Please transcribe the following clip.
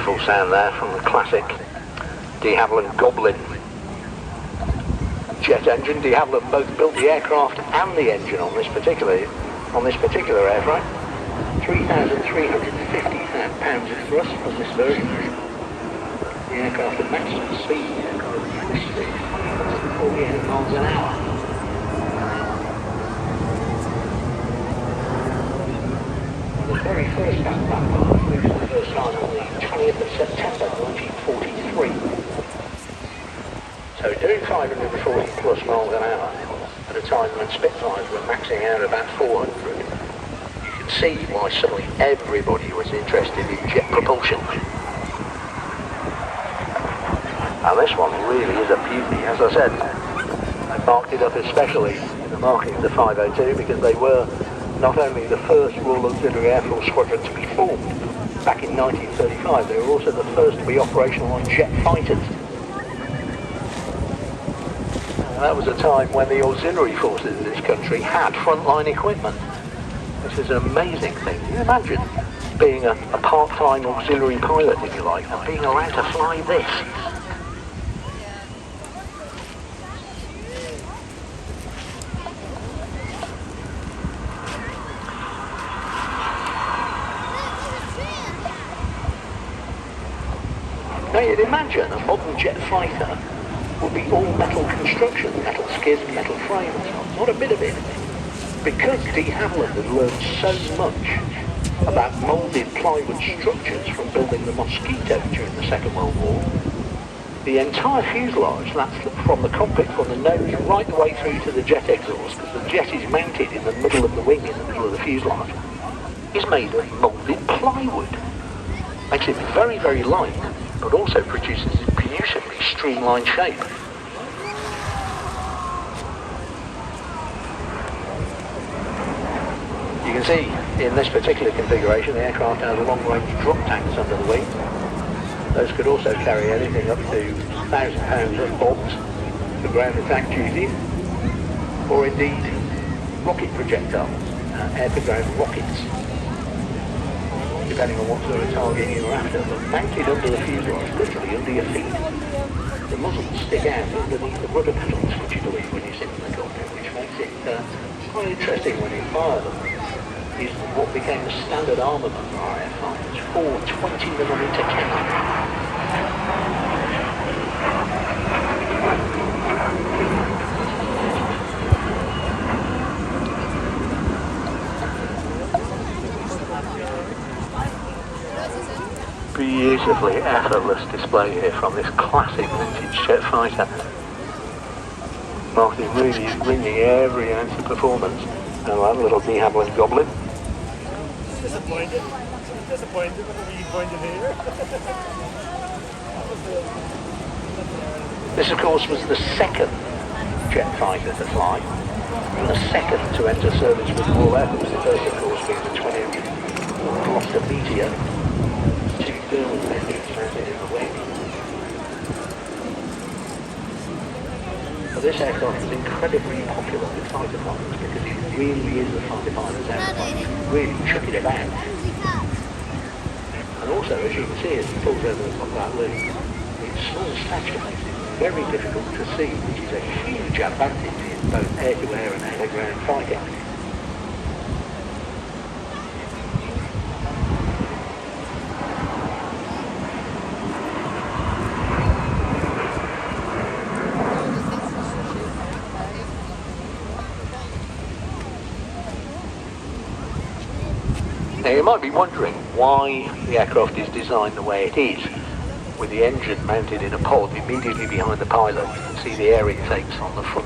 Beautiful sound there from the classic de Havilland Goblin jet engine. De Havilland both built the aircraft and the engine on this particular airframe. 3,350 pounds of thrust from this version. The aircraft at maximum speed, 48 miles an hour. The very first backpack flew for the first time on the 20th of September 1943. So doing 540 plus miles an hour at a time when Spitfires were maxing out about 400, you can see why suddenly everybody was interested in jet propulsion. And this one really is a beauty. As I said, I marked it up especially in the marking of the 502 because they were not only the first Royal Auxiliary Air Force squadron to be formed back in 1935, they were also the first to be operational on jet fighters. And that was a time when the auxiliary forces in this country had frontline equipment, which is an amazing thing. Can you imagine being a part-time auxiliary pilot, if you like, and being allowed to fly this? Now you'd imagine a modern jet fighter would be all metal construction, metal skids, metal frames. Not a bit of it. Because de Havilland had learned so much about moulded plywood structures from building the Mosquito during the Second World War, the entire fuselage, that's from the cockpit, from the nose right the way through to the jet exhaust, because the jet is mounted in the middle of the wing, in the middle of the fuselage, is made of moulded plywood. Makes it very, very light, but also produces a beautifully streamlined shape. You can see in this particular configuration the aircraft has long-range drop tanks under the wing. Those could also carry anything up to 1,000 pounds of bombs for ground attack duty, or indeed rocket projectiles, air-to-ground rockets, depending on what sort of target you're after, but mounted under the fuselage, literally under your feet. The muzzles stick out underneath the rudder pedals, would you believe, when you sit in the cockpit, which makes it quite interesting when you fire them. Is what became the standard armament for our airfighters, 4 20mm cannons. Beautifully effortless display here from this classic vintage jet fighter. Martin really is bringing every ounce of performance. And that little de Havilland Goblin. Disappointed when you pointed here. This, of course, was the second jet fighter to fly, and the second to enter service with the Royal Air Force. The first, of course, being the 20 Gloucester Meteor, 2 thermal engines mounted in the wing. But this aircraft is incredibly popular with fighter pilots because it really is a fighter pilot's aircraft. Really chucking it out. And also, as you can see, as it falls over the top of that loop, its small stature makes it very difficult to see, which is a huge advantage in both air-to-air and air-to-ground fighting. Now you might be wondering why the aircraft is designed the way it is, with the engine mounted in a pod immediately behind the pilot. You can see the air it takes on the front